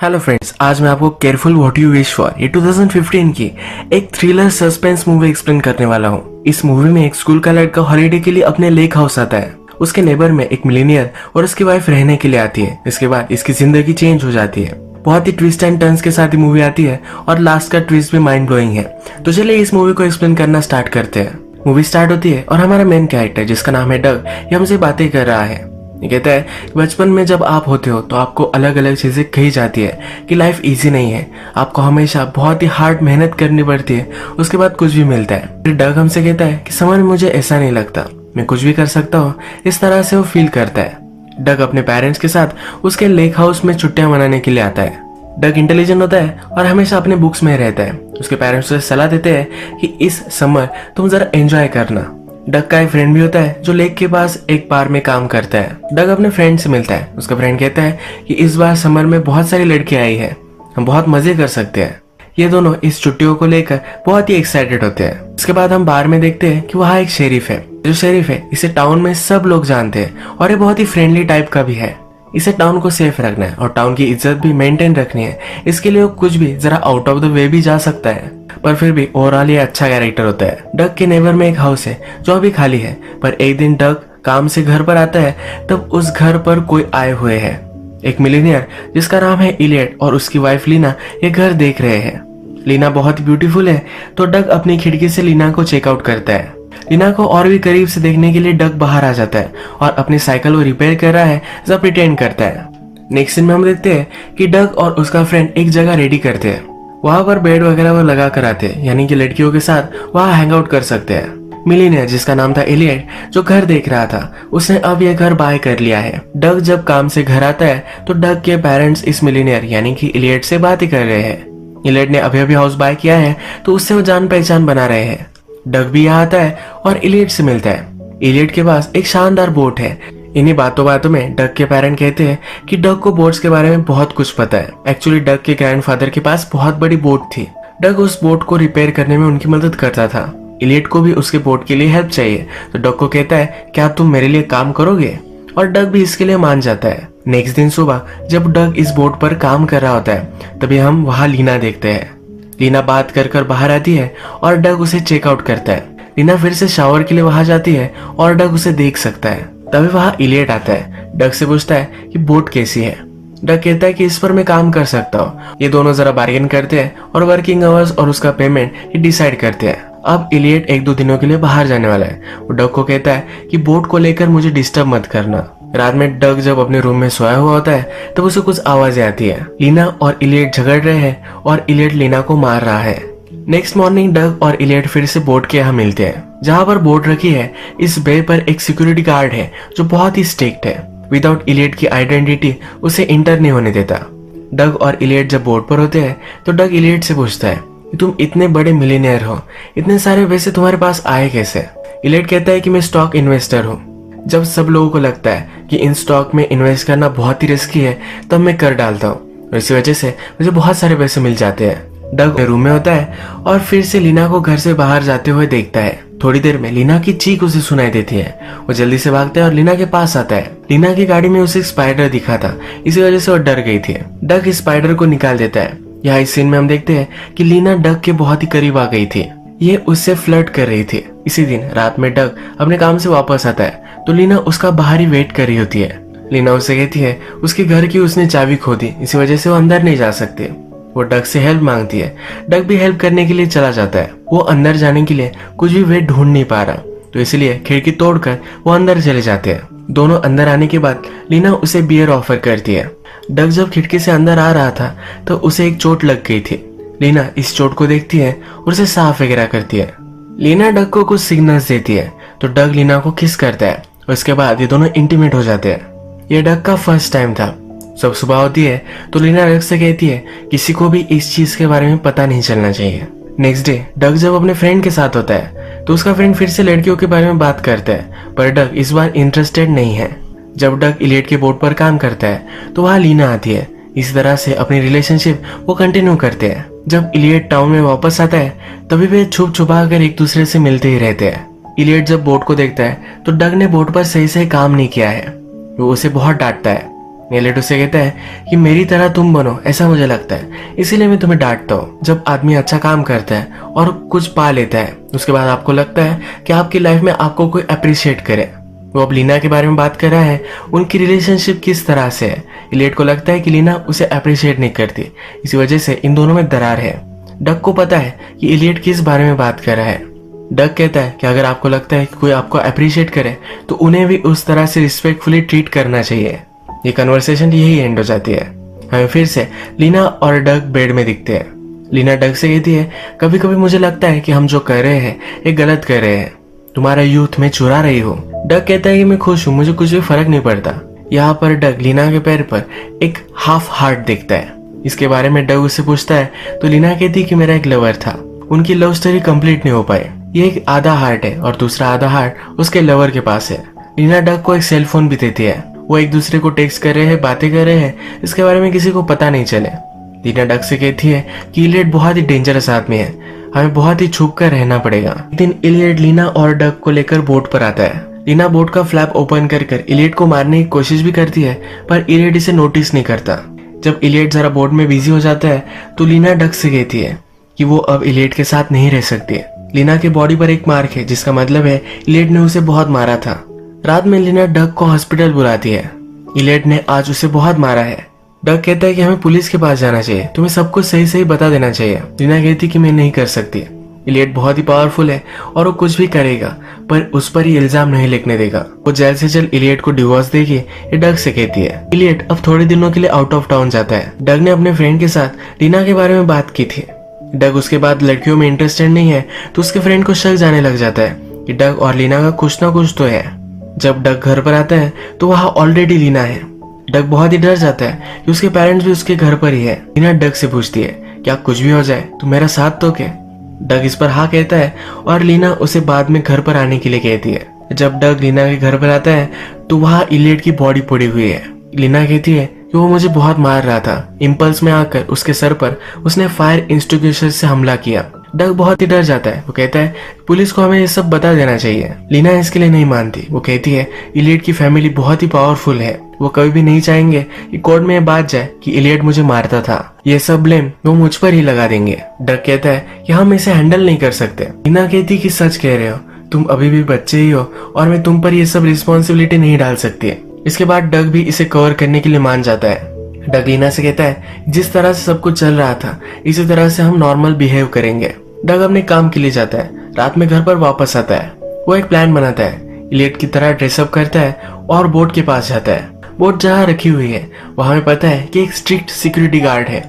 Hello friends, आज मैं आपको careful what you wish for ये 2015 की एक थ्रिलर सस्पेंस मूवी एक्सप्लेन करने वाला हूँ। इस मूवी में एक स्कूल का लड़का हॉलीडे के लिए अपने लेक हाउस आता है। उसके नेबर में एक मिलीनियर और उसकी वाइफ रहने के लिए आती है। इसके बाद इसकी जिंदगी चेंज हो जाती है। बहुत ही ट्विस्ट एंड टर्न्स के साथ ही मूवी आती है और लास्ट का ट्विस्ट भी माइंड ब्लोइंग है। तो चलिए इस मूवी को एक्सप्लेन करना स्टार्ट करते हैं। मूवी स्टार्ट होती है और हमारा मेन कैरेक्टर जिसका नाम है डग, ये हमसे बातें कर रहा है। ये कहता है कि बचपन में जब आप होते हो तो आपको अलग अलग चीजें कही जाती है कि लाइफ इजी नहीं है, आपको हमेशा बहुत ही हार्ड मेहनत करनी पड़ती है, उसके बाद कुछ भी मिलता है। फिर डग हमसे कहता है कि समर मुझे ऐसा नहीं लगता, मैं कुछ भी कर सकता हूँ। इस तरह से वो फील करता है। डग अपने पेरेंट्स के साथ उसके लेक हाउस में छुट्टियां मनाने के लिए आता है। डग इंटेलिजेंट होता है और हमेशा अपने बुक्स में रहता है। उसके पेरेंट्स उसे सलाह देते हैं कि इस समर तुम जरा एंजॉय करना। डग का एक फ्रेंड भी होता है जो लेक के पास एक बार में काम करता है। डग अपने फ्रेंड से मिलता है। उसका फ्रेंड कहता है कि इस बार समर में बहुत सारी लड़कियां आई है, हम बहुत मजे कर सकते हैं। ये दोनों इस छुट्टियों को लेकर बहुत ही एक्साइटेड होते हैं। इसके बाद हम बार में देखते हैं कि वहाँ एक शेरिफ है। जो शेरिफ है इसे टाउन में सब लोग जानते हैं और ये बहुत ही फ्रेंडली टाइप का भी है। इसे टाउन को सेफ रखना है और टाउन की इज्जत भी मेंटेन रखनी है। इसके लिए वो कुछ भी जरा आउट ऑफ द वे भी जा सकता है, पर फिर भी ओवरऑल ये अच्छा कैरेक्टर होता है। डग के नेबर में एक हाउस है जो अभी खाली है, पर एक दिन डग काम से घर पर आता है तब उस घर पर कोई आए हुए है। एक मिलीनियर जिसका नाम है इलियट और उसकी वाइफ लीना ये घर देख रहे हैं। लीना बहुत ब्यूटीफुल है तो डग अपनी खिड़की से लीना को चेकआउट करता है। लीना को और भी करीब से देखने के लिए डग बाहर आ जाता है और अपनी साइकिल को रिपेयर कर रहा है जब प्रिटेंड करता है। नेक्स्ट सीन में हम देखते हैं कि डग और उसका फ्रेंड एक जगह रेडी करते हैं। वहां पर बेड वगैरह वो लगा कर आते हैं, यानी कि लड़कियों के साथ वहां हैंग आउट कर सकते हैं। मिलीनियर जिसका नाम था एलियट जो घर देख रहा था, उसने अब यह घर बाय कर लिया है। डग जब काम से घर आता है तो डग के पेरेंट्स इस मिलीनियर यानी कि एलियट से बातें कर रहे हैं। एलियट ने अभी अभी हाउस बाय किया है तो उससे वो जान पहचान बना रहे हैं। डग भी यहाँ आता है और एलियट से मिलता है। एलियट के पास एक शानदार बोट है। इन्हीं बातों बातों में डग के पेरेंट कहते हैं कि डग को बोट्स के बारे में बहुत कुछ पता है। एक्चुअली डग के ग्रैंडफादर के पास बहुत बड़ी बोट थी। डग उस बोट को रिपेयर करने में उनकी मदद करता था। एलियट को भी उसके बोट के लिए हेल्प चाहिए तो डग को कहता है क्या तुम मेरे लिए काम करोगे, और डग भी इसके लिए मान जाता है। नेक्स्ट दिन सुबह जब डग इस बोट पर काम कर रहा होता है तभी हम वहाँ लीना देखते हैं। लीना बात कर बाहर आती है और डग उसे चेकआउट करता है। लीना फिर से शावर के लिए वहां जाती है और डग उसे देख सकता है। तभी वहां इलियट आता है। डग से पूछता है कि बोट कैसी है। डग कहता है कि इस पर मैं काम कर सकता हूँ। ये दोनों जरा बार्गेन करते हैं और वर्किंग आवर्स और उसका पेमेंट ये डिसाइड करते हैं। अब इलियट 1-2 दिनों के लिए बाहर जाने वाला है। वो डग को कहता है कि बोट को लेकर मुझे डिस्टर्ब मत करना। रात में डग जब अपने रूम में सोया हुआ होता है तब उसे कुछ आवाजें आती है। लीना और इलियट झगड़ रहे हैं और इलियट लीना को मार रहा है। नेक्स्ट मॉर्निंग डग और इलियट फिर से बोट के यहाँ मिलते हैं। जहाँ पर बोट रखी है इस बे पर एक सिक्योरिटी गार्ड है जो बहुत ही स्ट्रिक्ट है। विदाउट इलियट की आइडेंटिटी उसे इंटर नहीं होने देता। डग और इलियट जब बोट पर होते हैं तो डग इलियट से पूछता है कि तुम इतने बड़े मिलीनियर हो, इतने सारे पैसे तुम्हारे पास आए कैसे। इलियट कहता है कि मैं स्टॉक इन्वेस्टर हूँ। जब सब लोगों को लगता है कि इन स्टॉक में इन्वेस्ट करना बहुत ही रिस्की है तब मैं कर डालता हूँ और इसी वजह से मुझे बहुत सारे पैसे मिल जाते हैं। डग रूम में होता है और फिर से लीना को घर से बाहर जाते हुए देखता है। थोड़ी देर में लीना की चीख उसे सुनाई देती है। वो जल्दी से भागता है और लीना के पास आता है। लीना की गाड़ी में उसे एक स्पाइडर दिखा था, इसी वजह से वो डर गई थी। डग इस स्पाइडर को निकाल देता है। यहाँ इस सीन में हम देखते हैं कि लीना डग के बहुत ही करीब आ गई थी। ये उससे फ्लर्ट कर रही थी। इसी दिन रात में डग अपने काम से वापस आता है तो लीना उसका बाहर ही वेट कर रही होती है। लीना उससे कहती है उसके घर की उसने चाबी खो दी, इसी वजह से वो अंदर नहीं जा सकते। वो डग से हेल्प मांगती है। डग भी हेल्प करने के लिए चला जाता है। वो अंदर जाने के लिए कुछ भी वे ढूंढ नहीं पा रहा तो इसलिए खिड़की तोड़कर वो अंदर चले जाते हैं। दोनों अंदर आने के बाद लीना उसे बियर ऑफर करती है। डग जब खिड़की से अंदर आ रहा था तो उसे एक चोट लग गई थी। लीना इस चोट को देखती है और उसे साफ वगैरह करती है। लीना डग को कुछ सिग्नल्स देती है तो डग लीना को किस करता है और इसके बाद ये दोनों इंटीमेट हो जाते हैं। ये डग का फर्स्ट टाइम था। जब सुबह होती है तो लीना डग से कहती है किसी को भी इस चीज के बारे में पता नहीं चलना चाहिए। नेक्स्ट डे डग जब अपने फ्रेंड के साथ होता है तो उसका फ्रेंड फिर से लड़कियों के बारे में बात करता है, पर डग इस बार इंटरेस्टेड नहीं है। जब डग इलियट के बोट पर काम करता है तो वहाँ लीना आती है। इस तरह से अपनी रिलेशनशिप वो कंटिन्यू करते हैं। जब इलियट टाउन में वापस आता है तभी वे छुप छुपा कर एक दूसरे से मिलते ही रहते हैं। इलियट जब बोट को देखता है तो डग ने बोट पर सही से काम नहीं किया है। वो उसे बहुत डांटता है। इलियट उसे कहता है कि मेरी तरह तुम बनो, ऐसा मुझे लगता है, इसीलिए मैं तुम्हें डांटता हूँ। जब आदमी अच्छा काम करता है और कुछ पा लेता है, उसके बाद आपको लगता है कि आपकी लाइफ में आपको कोई अप्रिशिएट करे। वो अब लीना के बारे में बात कर रहा है, उनकी रिलेशनशिप किस तरह से है। इलियट को लगता है कि लीना उसे अप्रिशिएट नहीं करती, इसी वजह से इन दोनों में दरार है। डग को पता है कि इलियट किस बारे में बात कर रहा है। डग कहता है कि अगर आपको लगता है कि कोई आपको अप्रिशिएट करे तो उन्हें भी उस तरह से रिस्पेक्टफुली ट्रीट करना चाहिए। ये कन्वर्सेशन यही एंड हो जाती है। हमें फिर से लीना और डग बेड में दिखते हैं। लीना डग से कहती है, कभी कभी मुझे लगता है कि हम जो कर रहे हैं ये गलत कर रहे हैं, तुम्हारा यूथ में चुरा रही हो। डग कहता है कि मैं खुश हूँ, मुझे कुछ भी फर्क नहीं पड़ता। यहाँ पर डग लीना के पैर पर एक हाफ हार्ट देखता है। इसके बारे में डग उससे पूछता है तो लीना कहती है कि मेरा एक लवर था, उनकी लव स्टोरी कंप्लीट नहीं हो पाई। ये एक आधा हार्ट है और दूसरा आधा हार्ट उसके लवर के पास है। लीना डग को एक सेल फोन भी देती है। वो एक दूसरे को टेक्स्ट कर रहे हैं, बातें कर रहे हैं, इसके बारे में किसी को पता नहीं चले। लीना डग से कहती है कि इलियट बहुत ही डेंजरस आदमी है, हमें बहुत ही छुप कर रहना पड़ेगा। एक दिन इलियट लीना और डग को लेकर बोट पर आता है। लीना बोट का फ्लैप ओपन कर इलियट को मारने की कोशिश भी करती है, पर इलियट इसे नोटिस नहीं करता। जब इलियट जरा बोट में बिजी हो जाता है तो लीना डग से कहती है कि वो अब इलियट के साथ नहीं रह सकती। लीना के बॉडी पर एक मार्क है, जिसका मतलब है इलियट ने उसे बहुत मारा था। रात में लीना डग को हॉस्पिटल बुलाती है। इलियट ने आज उसे बहुत मारा है। डग कहता है कि हमें पुलिस के पास जाना चाहिए, तुम्हें सब कुछ सही सही बता देना चाहिए। लीना कहती कि मैं नहीं कर सकती। इलियट बहुत ही पावरफुल है और वो कुछ भी करेगा, पर उस पर ही इल्जाम नहीं लिखने देगा। वो जेल से चल इलियट को डिवोर्स देगी, ये डग से कहती है। इलियट अब थोड़े दिनों के लिए आउट ऑफ टाउन जाता है। डग ने अपने फ्रेंड के साथ लीना के बारे में बात की थी। डग उसके बाद लड़कियों में इंटरेस्टेड नहीं है, तो उसके फ्रेंड को शक जाने लग जाता है कि डग और लीना का कुछ ना कुछ तो है। जब डग घर पर आता है तो वहाँ ऑलरेडी लीना है। डग बहुत ही डर जाता है कि उसके पेरेंट्स भी उसके घर पर ही है। लीना डग से पूछती है, क्या कुछ भी हो जाए तो मेरा साथ तो क्या? डग इस पर हाँ कहता है और लीना उसे बाद में घर पर आने के लिए कहती है। जब डग लीना के घर पर आता है तो वहाँ इलियट की बॉडी पड़ी हुई है। लीना कहती है कि वो मुझे बहुत मार रहा था, इम्पल्स में आकर उसके सर पर उसने फायर एक्सटिंग्विशर से हमला किया। डग बहुत ही डर जाता है। वो कहता है पुलिस को हमें ये सब बता देना चाहिए। लीना इसके लिए नहीं मानती। वो कहती है इलियट की फैमिली बहुत ही पावरफुल है, वो कभी भी नहीं चाहेंगे कि कोर्ट में ये बात जाए कि इलियट मुझे मारता था। ये सब ब्लेम वो मुझ पर ही लगा देंगे। डग कहता है कि हम इसे हैंडल नहीं कर सकते। लीना कहती कि सच कह रहे हो, तुम अभी भी बच्चे ही हो और मैं तुम पर ये सब रिस्पॉन्सिबिलिटी नहीं डाल सकती। इसके बाद डग भी इसे कवर करने के लिए मान जाता है। डग लीना से कहता है जिस तरह से सब कुछ चल रहा था इसी तरह से हम नॉर्मल बिहेव करेंगे। डग अपने काम के लिए जाता है। रात में घर पर वापस आता है। वो एक प्लान बनाता है, इलियट की तरह ड्रेसअप करता है और बोट के पास जाता है। बोट जहाँ रखी हुई है वहां में पता है कि एक स्ट्रिक्ट सिक्योरिटी गार्ड है।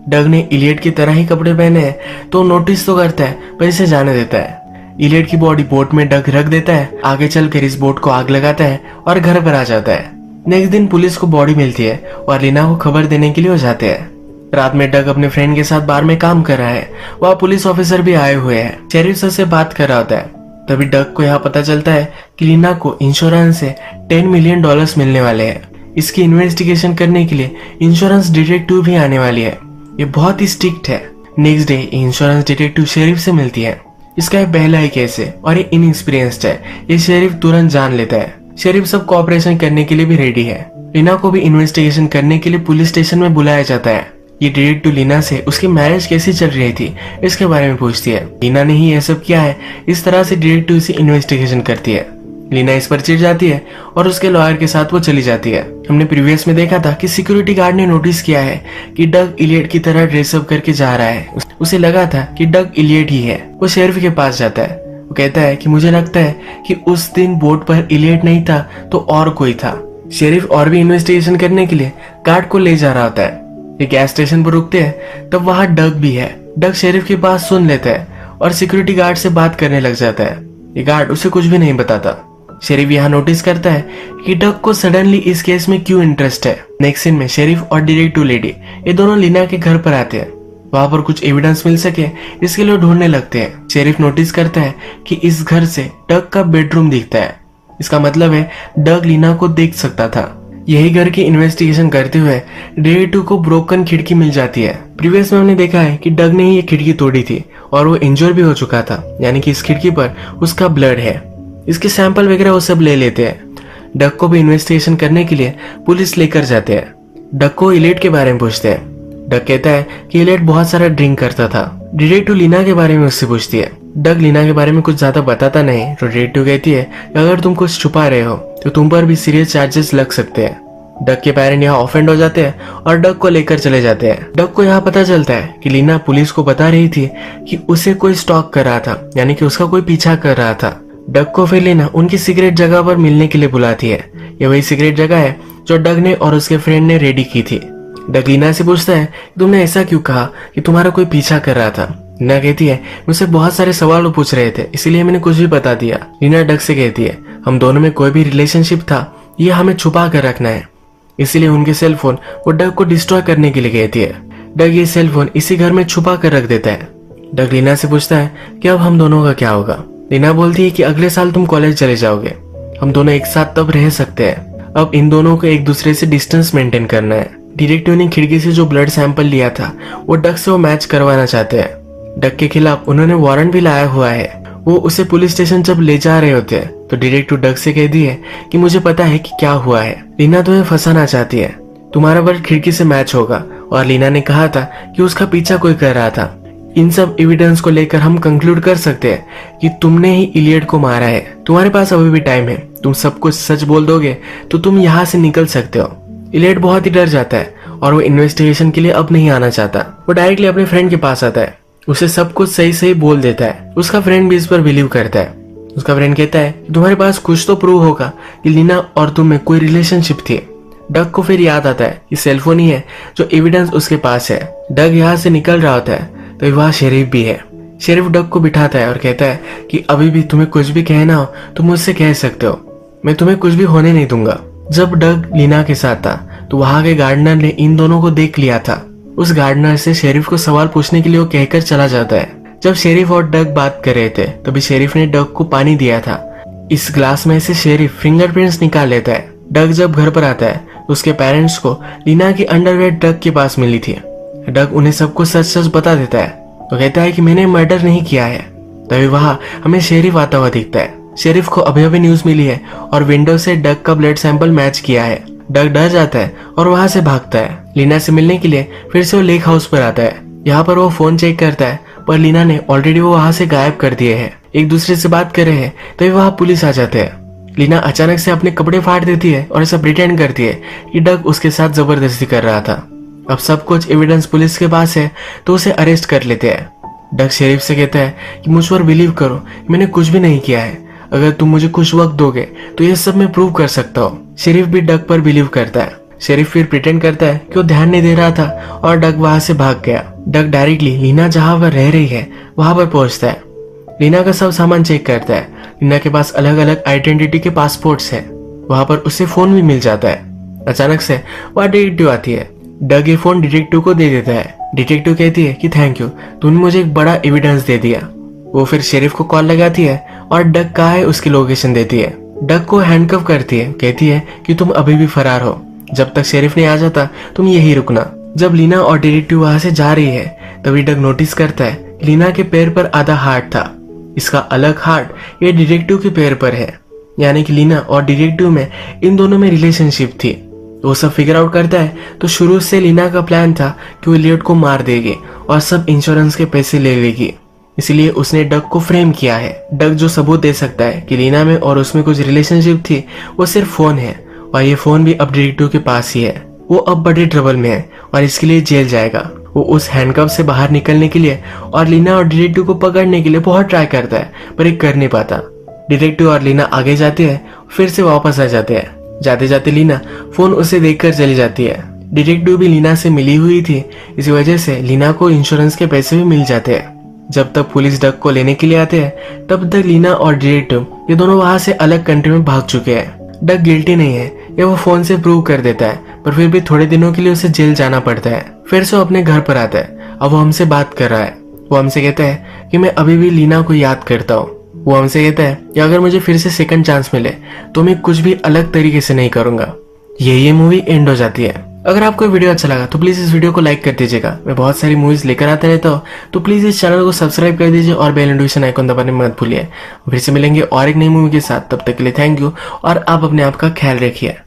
डग ने इलियट की तरह ही कपड़े पहने हैं तो नोटिस तो करता है, पर इसे जाने देता है। इलियट की बॉडी बोट में डग रख देता है। आगे चलकर इस बोट को आग लगाता है और घर पर आ जाता है। नेक्स्ट दिन पुलिस को बॉडी मिलती है और लीना को खबर देने के लिए वो जाते हैं। रात में डग अपने फ्रेंड के साथ बार में काम कर रहा है। वहाँ पुलिस ऑफिसर भी आए हुए हैं। शेरिफ सर से बात कर रहा होता है। तभी डग को यहाँ पता चलता है कि लीना को इंश्योरेंस से $10 मिलियन मिलने वाले हैं। इसकी इन्वेस्टिगेशन करने के लिए इंश्योरेंस डिटेक्टिव भी आने वाली है। ये बहुत ही स्ट्रिक्ट है। Next day insurance detective sheriff से मिलती है। इसका पहला ही केस है और ये इनएक्सपीरियंस्ड है। ये शेरिफ तुरंत जान लेता है। शेरिफ सब कोऑपरेशन करने के लिए भी रेडी है। लीना को भी इन्वेस्टिगेशन करने के लिए पुलिस स्टेशन में बुलाया जाता है। ये डिटेक्टिव लीना से उसकी मैरिज कैसी चल रही थी इसके बारे में पूछती है। लीना ने ही यह सब किया है, इस तरह से डिटेक्टिव से इन्वेस्टिगेशन करती है। लीना इस पर चिढ़ जाती है और उसके लॉयर के साथ वो चली जाती है। हमने प्रीवियस में देखा था कि सिक्योरिटी गार्ड ने नोटिस किया है कि डग इलियट की तरह ड्रेसअप करके जा रहा है। उसे लगा था कि डग इलियट ही है। वो शेरिफ के पास जाता है। वो कहता है कि मुझे लगता है कि उस दिन बोट पर इलियट नहीं था तो और कोई था। शेरिफ और भी इन्वेस्टिगेशन करने के लिए गार्ड को ले जा रहा होता है। ये गैस स्टेशन पर रुकते हैं, तब वहां डग भी है। डग शेरिफ की बात सुन लेता है और सिक्योरिटी गार्ड से बात करने लग जाता है। ये गार्ड उसे कुछ भी नहीं बताता। शेरिफ यहाँ नोटिस करता है कि डग को सडनली इस केस में क्यों इंटरेस्ट है। नेक्स्ट सीन में शेरिफ और डिटेक्टिव लेडी ये दोनों लीना के घर पर आते हैं। वहां पर कुछ एविडेंस मिल सके इसके लिए ढूंढने लगते हैं। शेरिफ नोटिस करता है कि इस घर से डग का बेडरूम दिखता है। इसका मतलब है डग लीना को देख सकता था। यही घर की इन्वेस्टिगेशन करते हुए डिटेक्टिव को ब्रोकन खिड़की मिल जाती है। प्रीवियस में हमने देखा है कि डग ने ही ये खिड़की तोड़ी थी और वो इंजोर भी हो चुका था, यानी कि इस खिड़की पर उसका ब्लड है। इसके सैंपल वगैरह वो सब ले लेते हैं। डक को भी इन्वेस्टिगेशन करने के लिए पुलिस लेकर जाते हैं। डक को इलियट के बारे में पूछते हैं। डक कहता है कि इलियट बहुत सारा ड्रिंक करता था। डिटेक्टिव लीना के बारे में उससे पूछती है। डक लीना के बारे में कुछ ज्यादा बताता नहीं तो डिटेक्टिव कहती है कि अगर तुम कुछ छुपा रहे हो तो तुम पर भी सीरियस चार्जेस लग सकते हैं। डक के पेरेंट यहाँ ऑफेंड हो जाते हैं और डक को लेकर चले जाते हैं। डक को यहाँ पता चलता है कि लीना पुलिस को बता रही थी कि उसे कोई स्टॉक कर रहा था, यानी कि उसका कोई पीछा कर रहा था। डक को फिर लीना उनकी सीक्रेट जगह पर मिलने के लिए बुलाती है। ये वही सीक्रेट जगह है जो डक ने और उसके फ्रेंड ने रेडी की थी। डक लीना से पूछता है तुमने ऐसा क्यों कहा कि तुम्हारा कोई पीछा कर रहा था। लीना कहती है मुझसे बहुत सारे सवाल पूछ रहे थे इसीलिए मैंने कुछ भी बता दिया। लीना डक से कहती है हम दोनों में कोई भी रिलेशनशिप था ये हमें छुपा कर रखना है, इसीलिए उनके सेल फोन वो डक को डिस्ट्रॉय करने के लिए कहती है। डक ये सेल फोन इसी घर में छुपा कर रख देता है। डक लीना से पूछता है कि अब हम दोनों का क्या होगा। लीना बोलती है कि अगले साल तुम कॉलेज चले जाओगे, हम दोनों एक साथ तब रह सकते हैं। अब इन दोनों को एक दूसरे से डिस्टेंस मेंटेन करना है। डिटेक्टिव ने खिड़की से जो ब्लड सैंपल लिया था वो डक से वो मैच करवाना चाहते हैं। डक के खिलाफ उन्होंने वारंट भी लाया हुआ है। वो उसे पुलिस स्टेशन जब ले जा रहे होते हैं तो डिटेक्टिव डक से कहती है कि मुझे पता है कि क्या हुआ है। लीना तुम्हें फंसाना चाहती है, तुम्हारा ब्लड खिड़की से मैच होगा और लीना ने कहा था कि उसका पीछा कोई कर रहा था। इन सब एविडेंस को लेकर हम कंक्लूड कर सकते हैं कि तुमने ही इलियट को मारा है। तुम्हारे पास अभी भी टाइम है, तुम सब कुछ सच बोल दोगे तो तुम यहाँ से निकल सकते हो। इलियट बहुत ही डर जाता है और वो इन्वेस्टिगेशन के लिए अब नहीं आना चाहता। वो डायरेक्टली अपने फ्रेंड के पास आता है, उसे सब कुछ सही सही बोल देता है। उसका फ्रेंड भी इस पर बिलीव करता है। उसका फ्रेंड कहता है तुम्हारे पास कुछ तो प्रूव होगा कि लीना और तुम में कोई रिलेशनशिप थी। डक को फिर याद आता है कि सेलफोन ही है जो एविडेंस उसके पास है। डक यहाँ से निकल रहा होता है तो वहाँ शेरिफ भी है। शेरिफ डक को बिठाता है और कहता है कि अभी भी तुम्हें कुछ भी कहना हो तो मुझसे कह सकते हो, मैं तुम्हें कुछ भी होने नहीं दूंगा। जब डक लीना के साथ था तो वहाँ के गार्डनर ने इन दोनों को देख लिया था। उस गार्डनर से शेरिफ को सवाल पूछने के लिए वो कहकर चला जाता है। जब शेरिफ और डक बात कर रहे थे तभी शेरिफ ने डक को पानी दिया था। इस ग्लास में से शेरिफ फिंगरप्रिंट्स निकाल लेता है। डक जब घर पर आता है तो उसके पेरेंट्स को लीना की अंडरवेयर डक के पास मिली थी। डक उन्हें सब कुछ सच सच बता देता है। तो कहता है कि मैंने मर्डर नहीं किया है। तभी वहाँ हमें शेरिफ आता हुआ दिखता है। शेरिफ को अभी अभी न्यूज मिली है और विंडो से डक का ब्लड सैंपल मैच किया है। डक डर जाता है और वहाँ से भागता है। लीना से मिलने के लिए फिर से वो लेक हाउस पर आता है। यहाँ पर वो फोन चेक करता है पर लीना ने ऑलरेडी वो वहाँ से गायब कर दिए हैं। एक दूसरे से बात कर रहे हैं तभी वहाँ पुलिस आ जाते हैं। लीना अचानक से अपने कपड़े फाड़ देती है और ऐसा प्रिटेंड करती है कि डक उसके साथ जबरदस्ती कर रहा था। अब सब कुछ एविडेंस पुलिस के पास है तो उसे अरेस्ट कर लेते हैं। डक शेरिफ से कहता है कि मुझ पर बिलीव करो, मैंने कुछ भी नहीं किया है। अगर तुम मुझे कुछ वक्त दोगे तो ये सब मैं प्रूव कर सकता हूँ। शेरिफ भी डक पर बिलीव करता है। शेरिफ फिर प्रिटेंड करता है कि वो ध्यान नहीं दे रहा था और डक वहां से भाग गया। डक डायरेक्टली लीना जहां पर रह रही है वहां पर पहुंचता है। लीना का सब सामान चेक करता है। लीना के पास अलग अलग आइडेंटिटी के पासपोर्ट्स हैं। वहां पर उसे फोन भी मिल जाता है। अचानक से वह डिटेक्टिव आती है। डक ये फोन डिटेक्टिव को दे देता है। डिटेक्टिव कहती है कि थैंक यू, तुमने मुझे एक बड़ा एविडेंस दे दिया। वो फिर शेरिफ को कॉल लगाती है और डक कहाँ है उसकी लोकेशन देती है। डक को हैंडकफ करती है, कहती है कि तुम अभी भी फरार हो, जब तक शेरिफ नहीं आ जाता तुम यही रुकना। जब लीना और डिटेक्टिव वहां से जा रही है तभी डक नोटिस करता है लीना के पैर पर आधा हार्ट था, इसका अलग हार्ट ये डिटेक्टिव के पैर पर है, यानी कि लीना और डिटेक्टिव में इन दोनों में रिलेशनशिप थी। वो सब फिगर आउट करता है तो शुरू से लीना का प्लान था कि वो इलियट को मार देगी और सब इंश्योरेंस के पैसे ले लेगी, इसलिए उसने डक को फ्रेम किया है। डक जो सबूत दे सकता है कि लीना में और उसमें कुछ रिलेशनशिप थी वो सिर्फ फोन है और ये फोन भी अब डिटेक्टिव के पास ही है। वो अब बड़े ट्रबल में है और इसके लिए जेल जाएगा। वो उस हैंडकफ से बाहर निकलने के लिए और लीना और डिटेक्टिव को पकड़ने के लिए बहुत ट्राई करता है पर ये कर नहीं पाता। डिटेक्टिव और लीना आगे जाते हैं, फिर से वापस आ जाते हैं। जाते जाते लीना फोन उसे देखकर चली जाती है। डिटेक्टिव भी लीना से मिली हुई थी, इसी वजह से लीना को इंश्योरेंस के पैसे भी मिल जाते हैं। जब तक पुलिस डक को लेने के लिए आते हैं तब तक लीना और डिटेक्टिव ये दोनों वहां से अलग कंट्री में भाग चुके हैं। डक गिल्टी नहीं है, ये वो फोन से प्रूव कर देता है, पर फिर भी थोड़े दिनों के लिए उसे जेल जाना पड़ता है। फिर से वो अपने घर पर आता है। अब वो हमसे बात कर रहा है। वो हमसे कहता है कि मैं अभी भी लीना को याद करता हूँ। वो हमसे कहता है कि अगर मुझे फिर से सेकंड चांस मिले तो मैं कुछ भी अलग तरीके से नहीं करूंगा। ये मूवी एंड हो जाती है। अगर आपको ये वीडियो अच्छा लगा तो प्लीज इस वीडियो को लाइक कर दीजिएगा। मैं बहुत सारी मूवीज लेकर आते रहता हूँ, तो प्लीज इस चैनल को सब्सक्राइब कर दीजिए और बेल नोटिफिकेशन आइकन दबाने मत भूलिए। फिर से मिलेंगे और एक नई मूवी के साथ, तब तक के लिए थैंक यू और आप अपने आप का ख्याल रखिए।